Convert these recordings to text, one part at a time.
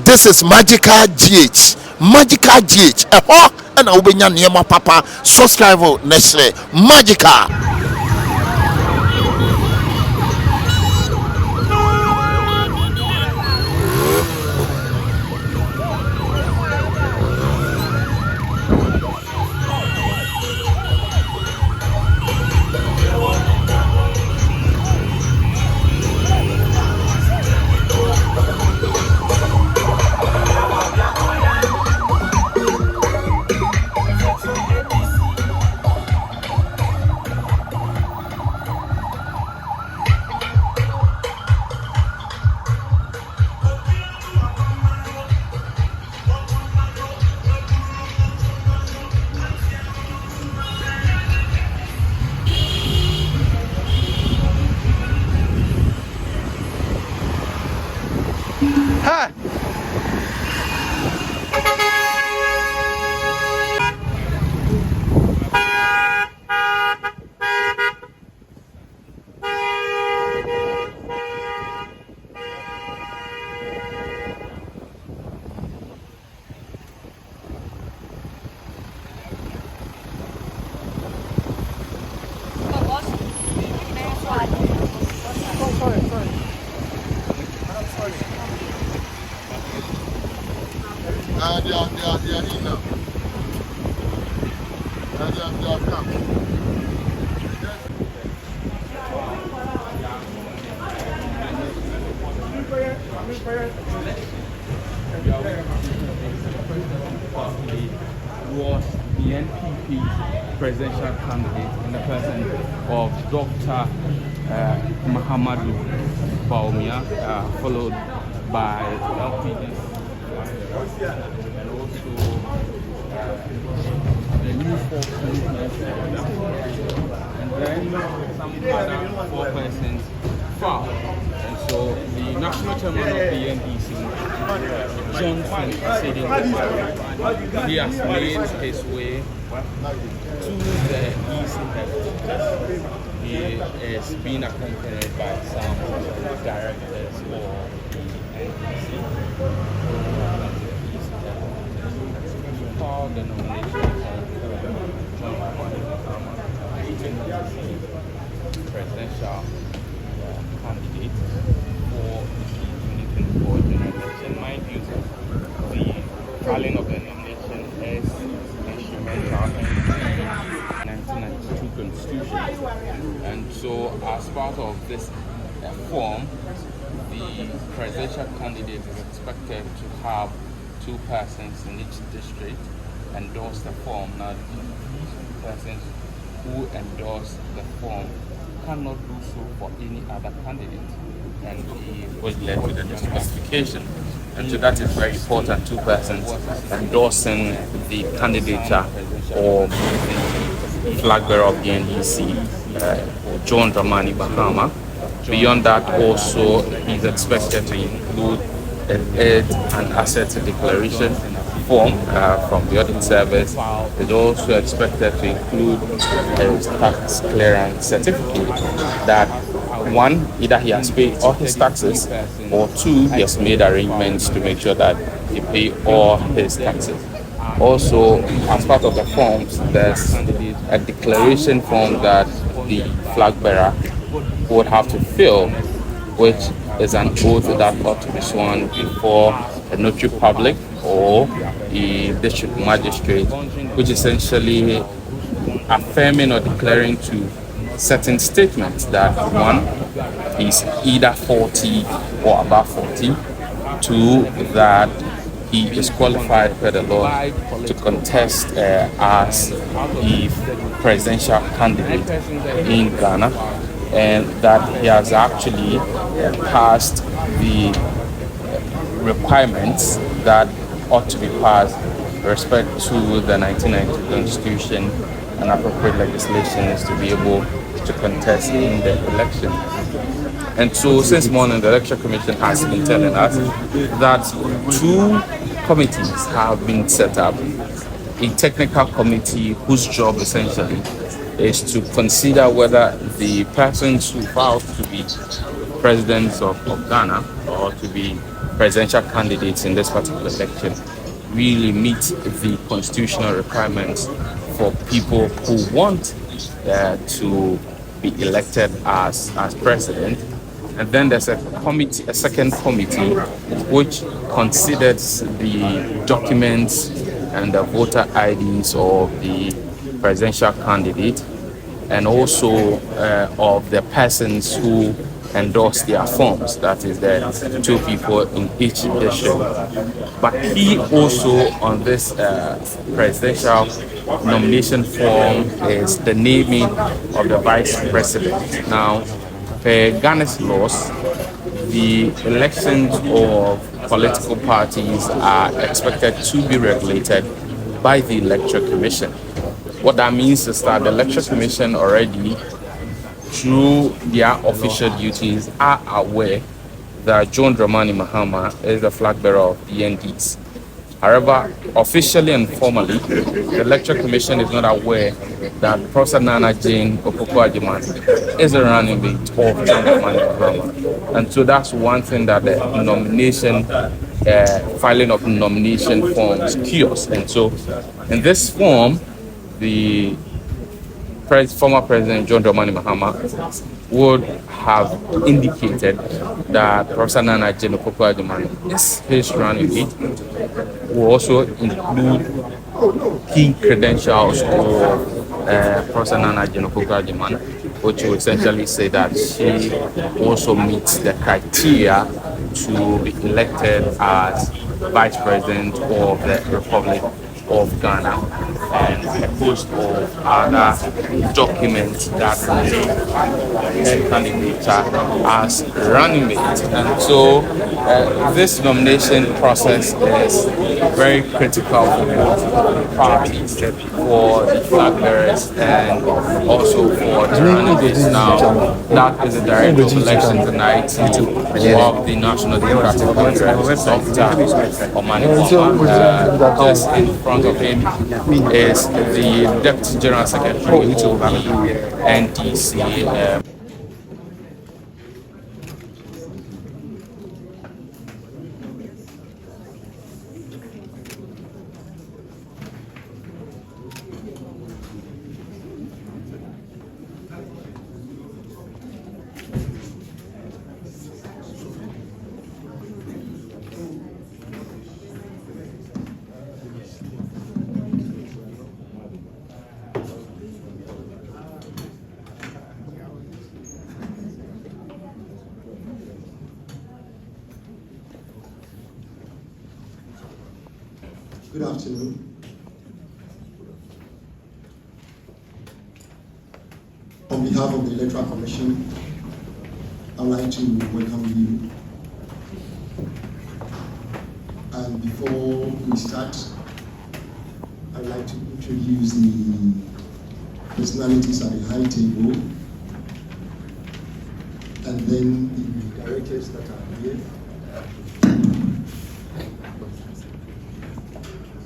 This is Magical GH. Magical GH. And I'll be near my papa. Subscribe next Magical. Was the NPP presidential candidate in the person of Dr. Muhammadu Bawumia, followed by LPDC and also the new four and then some other 4 persons filed. And so the national chairman of the NDC, Johnson, he has made his way to the East Heavens. He is being accompanied by some directors for the NDC. Called the nomination of presidential candidate for the 2024 general election. Mind you, the filing of the nomination is instrumental in the 1992 Constitution. And so, as part of this form, the presidential candidate is expected to have 2 persons in each district endorse the form. Now, these persons who endorse the form cannot do so for any other candidate, and he was led with a specification. And so that is very important. 2 persons endorsing the candidature or the flag bearer of the NDC, John Dramani Mahama. Beyond that, also he's expected to include an asset declaration form from the audit service. Is also expected to include a tax clearance certificate that 1, either he has paid all his taxes, or 2, he has made arrangements to make sure that he pay all his taxes. Also, as part of the forms, there's a declaration form that the flag bearer would have to fill, which is an oath that ought to be sworn before a notary public or a district magistrate, which essentially affirming or declaring to certain statements that 1, is either 40 or above 40, 2, that he is qualified per the law to contest as the presidential candidate in Ghana, and that he has actually passed the requirements that ought to be passed with respect to the 1992 Constitution and appropriate legislation is to be able to contest in the election. And so since morning, the Electoral Commission has been telling us that 2 committees have been set up. A technical committee whose job essentially is to consider whether the persons who filed to be presidents of Ghana or to be presidential candidates in this particular election really meet the constitutional requirements for people who want to be elected as president. And then there's a second committee which considers the documents and the voter IDs of the presidential candidate, and also of the persons who endorse their forms. That is, there 2 people in each district. But he also, on this presidential nomination form, is the naming of the vice president. Now, per Ghana's laws, the elections of political parties are expected to be regulated by the Electoral Commission. What that means is that the Electoral Commission already, through their official duties, are aware that John Dramani Mahama is the flag bearer of the NDC. However, officially and formally, the Electoral Commission is not aware that Professor Nana Jane Opoku-Agyeman is a running mate of John Dramani Mahama. And so that's one thing that the nomination, filing of nomination forms cures. And so in this form, the former President John Dramani Mahama would have indicated that Professor Nana Jane Opoku-Agyeman is his running mate. Will also include key credentials of Professor Nana Jane Opoku-Agyeman, which will essentially say that she also meets the criteria to be elected as Vice President of the Republic of Ghana, and a host of other documents that the candidature as running mate. And so this nomination process is very critical for both parties, for the flag bearers and also for the running mates. Now, that is the director of election tonight of the National Democratic Congress, Dr. Omani Kwama. Just in front of him is the Deputy General Secretary of the NDC. Good afternoon. On behalf of the Electoral Commission, I'd like to welcome you. And before we start, I'd like to introduce the personalities at the high table, and then the directors that are here.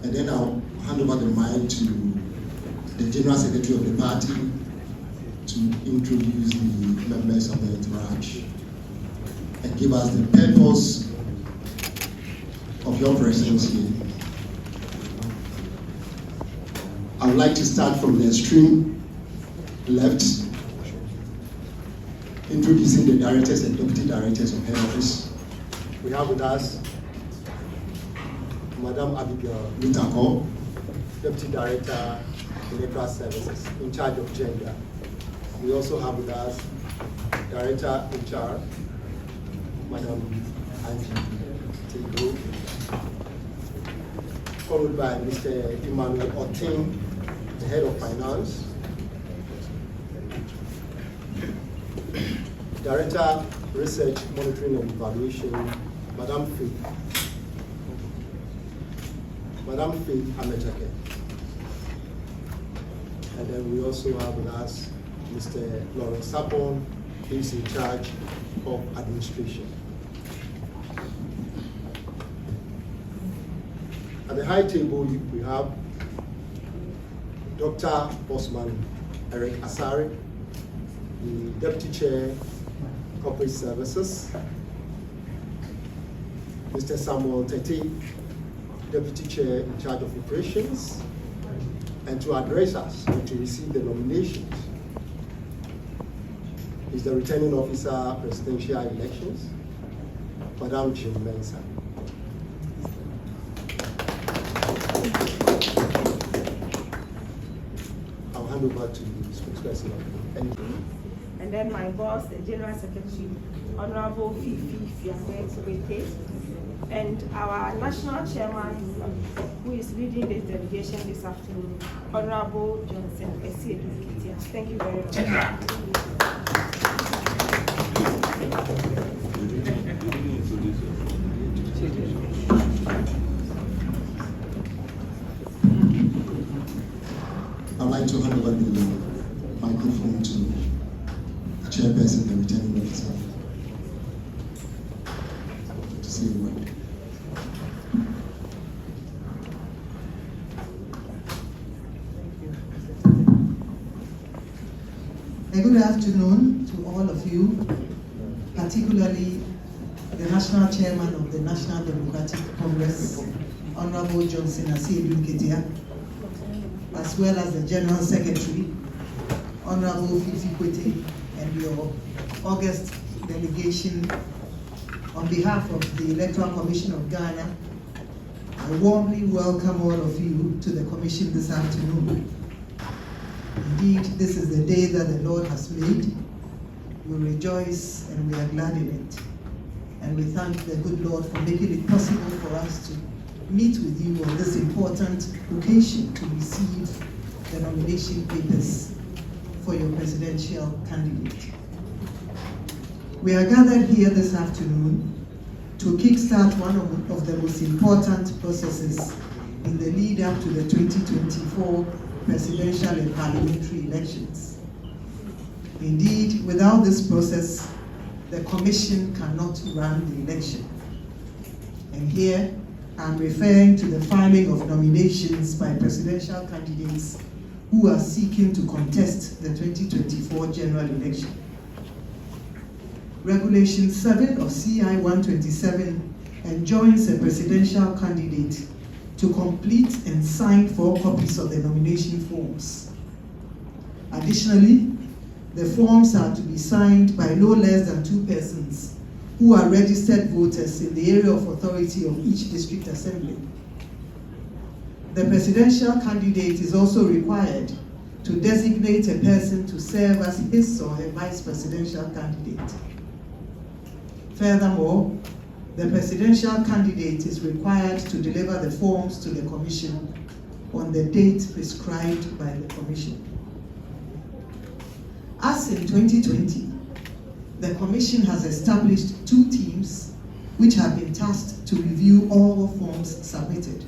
And then I'll hand over the mic to the General Secretary of the party to introduce the members of the entourage and give us the purpose of your presence here. I would like to start from the extreme left, introducing the directors and deputy directors of head office. We have with us Madam Abigail Mitako, Deputy Director, Electoral Services, in charge of gender. We also have with us Director in charge, Madam Angie Tego. followed by Mr. Emmanuel Otin, the Head of Finance, Director, Research, Monitoring and Evaluation, Madam Faith Amechake. And then we also have with us Mr. Lawrence Sapon, who is in charge of administration. At the high table, we have Dr. Osman Eric Asari, the Deputy Chair, Corporate Services, Mr. Samuel Tete, Deputy Chair in charge of Operations, and to address us and to receive the nominations is the Returning Officer, Presidential Elections, Madam Jim Mensah. I'll hand over to the spokesperson. And then my boss, the General Secretary, Honorable Fifi Fiambe, and our National Chairman, who is leading this delegation this afternoon, Honorable Johnson Esiedu. Thank you very much. Cheddar. I'd like to hand over the microphone to the chairperson, the returning officer, to say the word. Good afternoon to all of you, particularly the National Chairman of the National Democratic Congress, Honorable Johnson Esiedu, as well as the General Secretary, Honorable Fifi Kwete, and your august delegation. On behalf of the Electoral Commission of Ghana, I warmly welcome all of you to the Commission this afternoon. Indeed, this is the day that the Lord has made. We rejoice and we are glad in it. And we thank the good Lord for making it possible for us to meet with you on this important occasion to receive the nomination papers for your presidential candidate. We are gathered here this afternoon to kickstart one of the most important processes in the lead up to the 2024 presidential and parliamentary elections. Indeed, without this process, the Commission cannot run the election. And here, I'm referring to the filing of nominations by presidential candidates who are seeking to contest the 2024 general election. Regulation 7 of CI 127 enjoins a presidential candidate to complete and sign 4 copies of the nomination forms. Additionally, the forms are to be signed by no less than 2 persons who are registered voters in the area of authority of each district assembly. The presidential candidate is also required to designate a person to serve as his or her vice presidential candidate. Furthermore, the presidential candidate is required to deliver the forms to the Commission on the date prescribed by the Commission. As in 2020, the Commission has established 2 teams which have been tasked to review all forms submitted.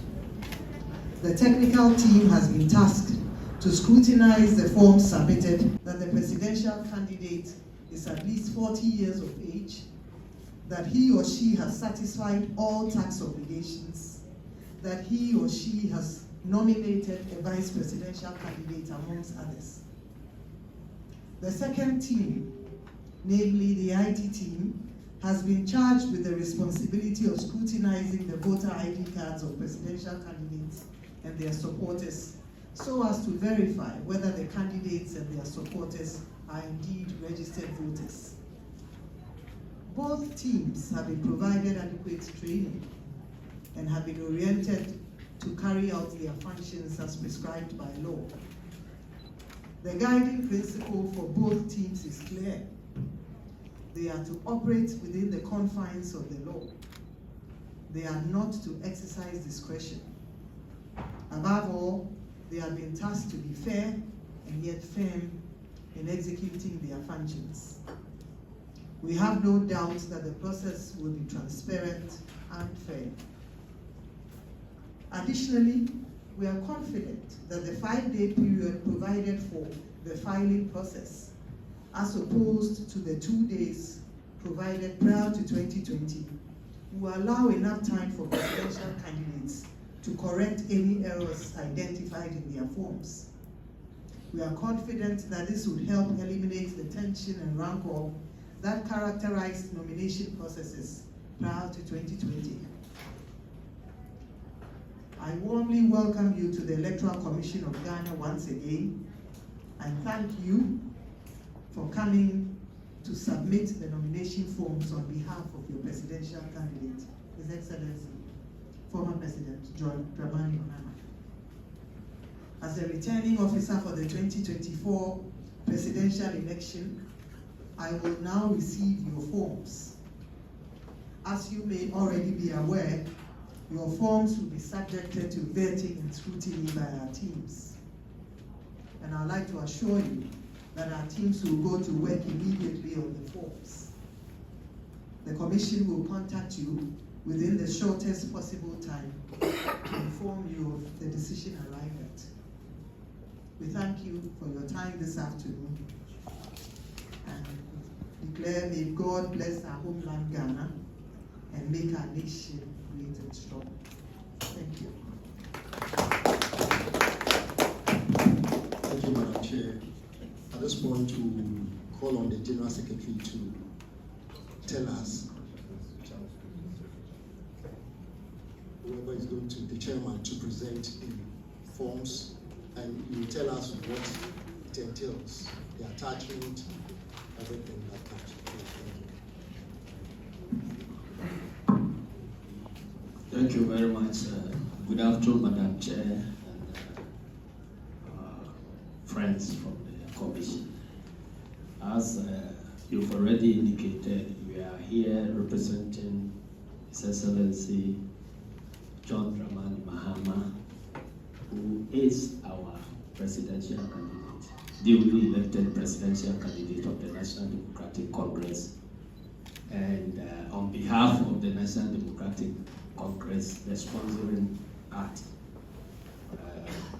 The technical team has been tasked to scrutinize the forms submitted, that the presidential candidate is at least 40 years of age, that he or she has satisfied all tax obligations, that he or she has nominated a vice presidential candidate, amongst others. The second team, namely the IT team, has been charged with the responsibility of scrutinizing the voter ID cards of presidential candidates and their supporters, so as to verify whether the candidates and their supporters are indeed registered voters. Both teams have been provided adequate training and have been oriented to carry out their functions as prescribed by law. The guiding principle for both teams is clear. They are to operate within the confines of the law. They are not to exercise discretion. Above all, they have been tasked to be fair and yet firm in executing their functions. We have no doubt that the process will be transparent and fair. Additionally, we are confident that the 5-day period provided for the filing process, as opposed to the 2 days provided prior to 2020, will allow enough time for presidential candidates to correct any errors identified in their forms. We are confident that this would help eliminate the tension and rancor that characterized nomination processes prior to 2020. I warmly welcome you to the Electoral Commission of Ghana once again, and thank you for coming to submit the nomination forms on behalf of your presidential candidate, His Excellency, former President John Dramani Mahama. As a returning officer for the 2024 presidential election, I will now receive your forms. As you may already be aware, your forms will be subjected to vetting and scrutiny by our teams. And I'd like to assure you that our teams will go to work immediately on the forms. The Commission will contact you within the shortest possible time to inform you of the decision arrived at. We thank you for your time this afternoon and declare, may God bless our homeland Ghana and make our nation great and strong. Thank you. Thank you, Madam Chair. At this point, we call on the General Secretary to tell us, whoever is going to, the chairman, to present the forms, and you will tell us what it entails, the attachment, everything that comes. Thank you very much. Good afternoon, Madam Chair and friends from the Commission. As you've already indicated, we are here representing His Excellency John Dramani Mahama, who is our presidential candidate, duly elected presidential candidate of the National Democratic Congress. And on behalf of the National Democratic Congress, the sponsoring party,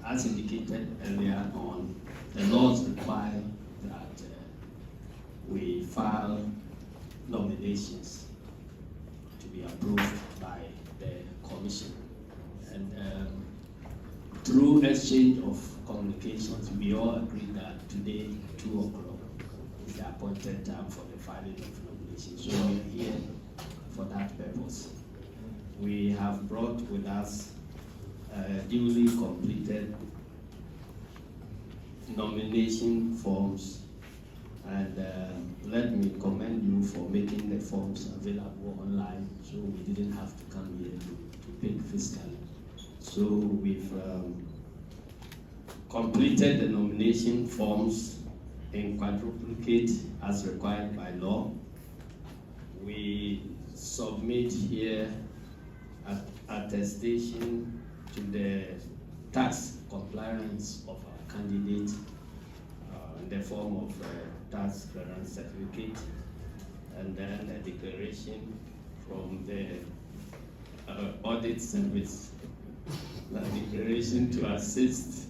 as indicated earlier on, the laws require that we file nominations to be approved by the Commission. And through exchange of communications, we all agreed that today, 2 o'clock, is the appointed time for the filing of nominations. So we are here for that purpose. We have brought with us duly completed nomination forms, and let me commend you for making the forms available online, so we didn't have to come here to pick physically. So we've completed the nomination forms in quadruplicate as required by law. We submit here attestation to the tax compliance of our candidate in the form of a tax clearance certificate, and then a declaration from the audit service, the declaration to assist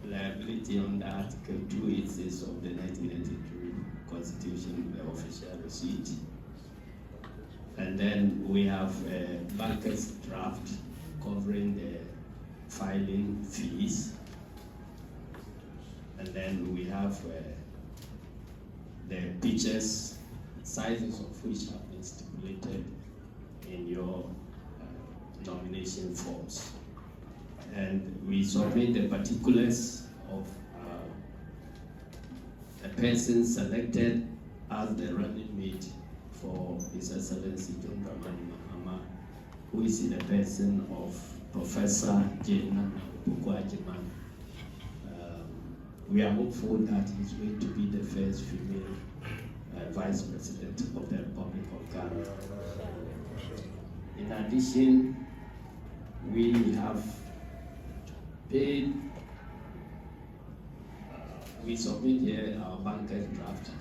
liability under Article 286 of the 1992 Constitution, the official receipt. And then we have a banker's draft covering the filing fees. And then we have the pictures, sizes of which have been stipulated in your nomination forms. And we submit the particulars of a person selected as the running mate for His Excellency John Dramani Mahama, who is in the person of Professor Cheddar. We are hopeful that he's going to be the first female Vice President of the Republic of Ghana. In addition, we have paid. We submit here our banker's draft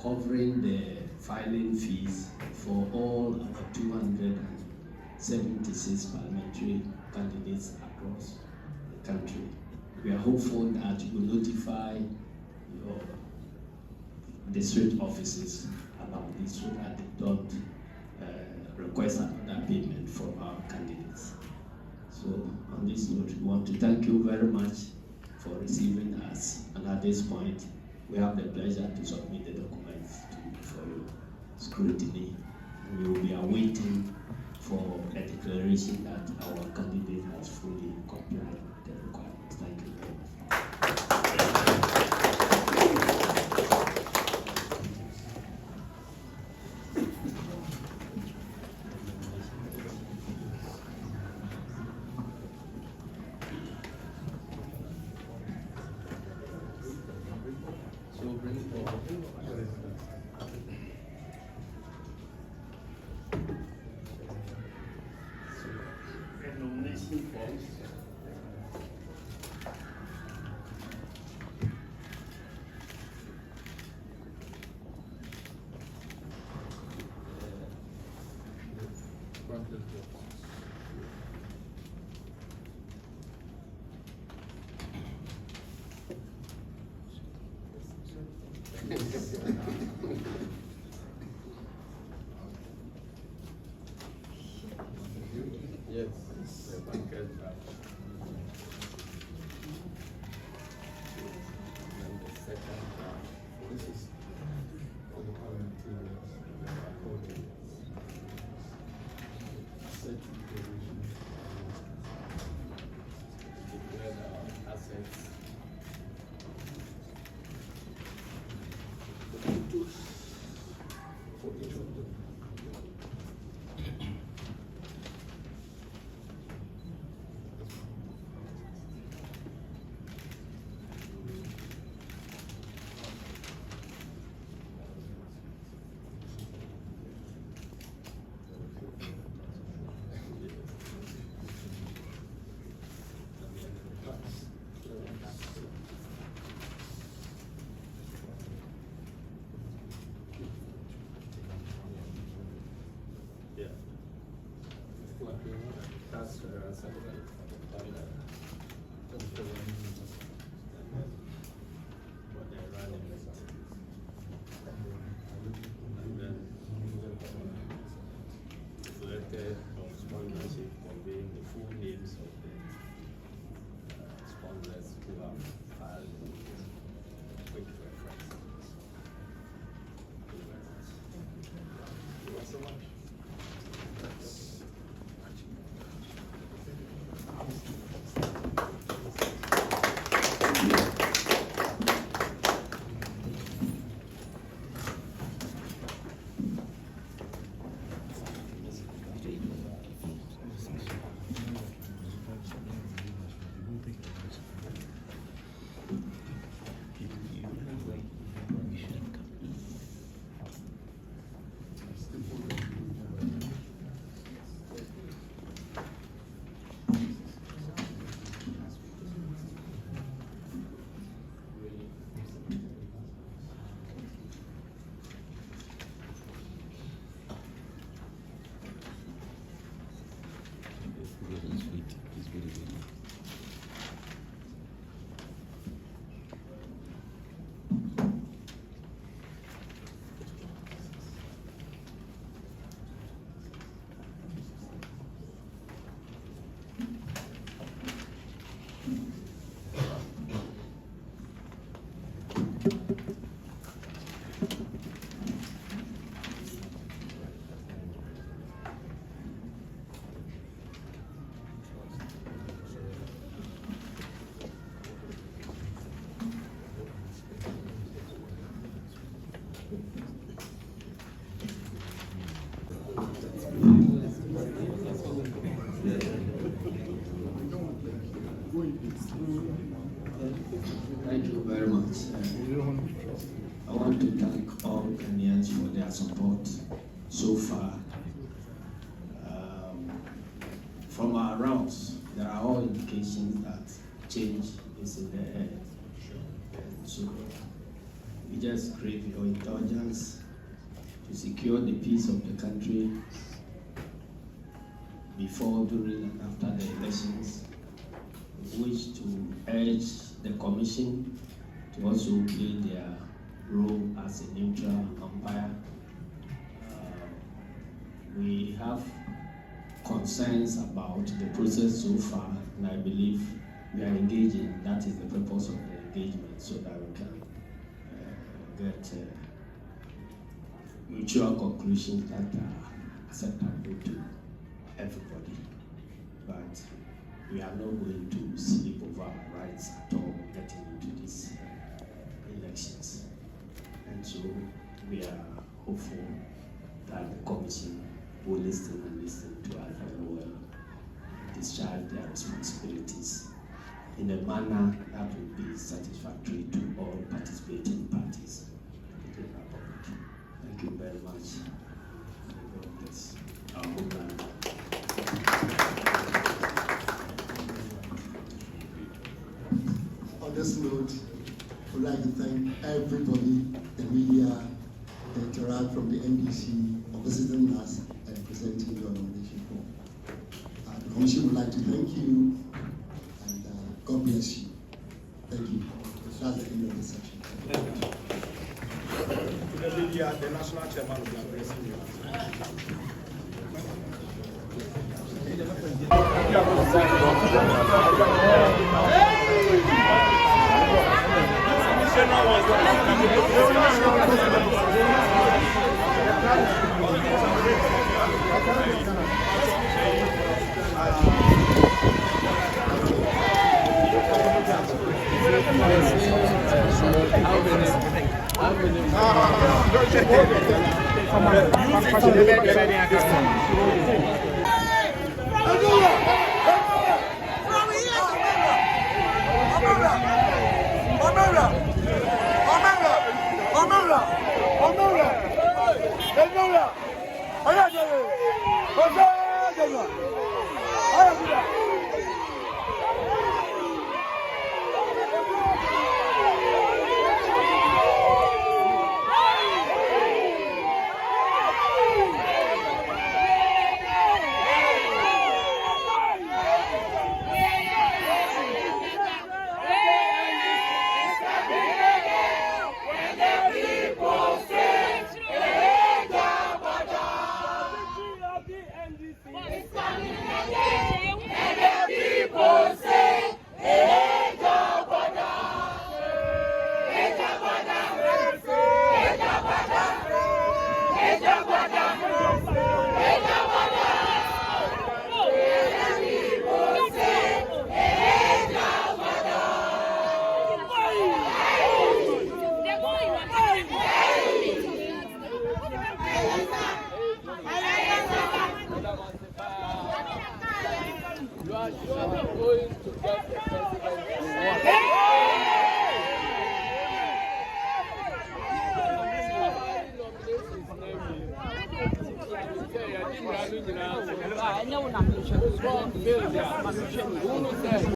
covering the filing fees for all 276 parliamentary candidates across the country. We are hopeful that you will notify your district offices about this so that they don't request another payment from our candidates. So on this note, we want to thank you very much for receiving us, and at this point we have the pleasure to submit the documents to you for your scrutiny. We will be awaiting for a declaration that our candidate has fully complied with the requirements. Thank you very much. Nomination forms. Yes, the banker's draft. And the second draft. This is for the parliamentarians. Asset provision. Declare our assets. For each of them. Yeah. That's satellite. But they're running it. And then letter of sponsorship conveying the full names of the sponsors who have filed quick reference. Thank you so much. Thank you very much. I want to thank all Kenyans for their support so far. From our rounds, there are all indications that change is in the air. And so we just crave your indulgence to secure the peace of the country before, during, and after the elections. We wish to urge the Commission to also play their role as a neutral umpire. We have concerns about the process so far, and I believe we are engaging. That is the purpose of the engagement, so that we can get mutual conclusions that are acceptable to everybody. But we are not going to sleep over our rights at all getting into these elections. And so we are hopeful that the Commission will listen and listen to us very well, discharge their responsibilities in a manner that will be satisfactory to all participating parties in the general public. Thank you very much. On this note, I would like to thank everybody, the media, the Interact from the NDC, for visiting us and presenting your nomination form. The Commission would like to thank you, and God bless you. Thank you. That's the end of the session. The media, the national chairman will be addressing you.